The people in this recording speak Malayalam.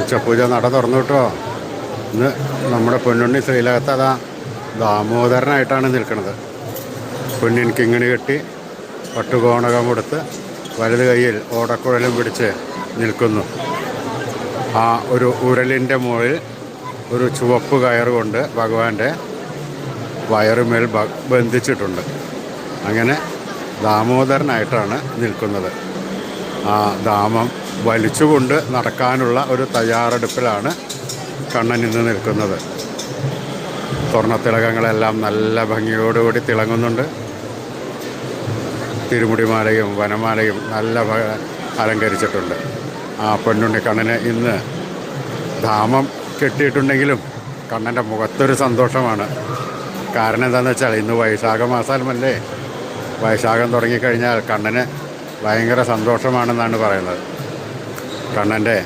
ഉച്ചപൂജ നട തുറന്നു കേട്ടോ. ഇന്ന് നമ്മുടെ പൊന്നുണ്ണി ശ്രീലകത്ത് അതാ ദാമോദരനായിട്ടാണ് നിൽക്കുന്നത്. പൊന്നിൻ കിങ്ങിണി കെട്ടി പട്ടുകോണകം കൊടുത്ത് വലത് കൈയിൽ ഓടക്കുഴലും പിടിച്ച് നിൽക്കുന്നു. ആ ഒരു ഉരലിൻ്റെ മുകളിൽ ഒരു ചുവപ്പ് കയർ കൊണ്ട് ഭഗവാന്റെ വയറുമേൽ ബന്ധിച്ചിട്ടുണ്ട്. അങ്ങനെ ദാമോദരനായിട്ടാണ് നിൽക്കുന്നത്. ആ ദാമം വലിച്ചുകൊണ്ട് നടക്കാനുള്ള ഒരു തയ്യാറെടുപ്പിലാണ് കണ്ണൻ ഇന്ന് നിൽക്കുന്നത്. സ്വർണ്ണത്തിളകങ്ങളെല്ലാം നല്ല ഭംഗിയോടുകൂടി തിളങ്ങുന്നുണ്ട്. തിരുമുടിമാലയും വനമാലയും നല്ല അലങ്കരിച്ചിട്ടുണ്ട്. ആ പൊന്നുണ്ണി കണ്ണന് ഇന്ന് ധാമം കെട്ടിയിട്ടുണ്ടെങ്കിലും കണ്ണൻ്റെ മുഖത്തൊരു സന്തോഷമാണ്. കാരണം എന്താണെന്ന് വെച്ചാൽ ഇന്ന് വൈശാഖ മാസമല്ലേ. വൈശാഖം തുടങ്ങിക്കഴിഞ്ഞാൽ കണ്ണന് ഭയങ്കര സന്തോഷമാണെന്നാണ് പറയുന്നത്. കണ്ണൻ്റെ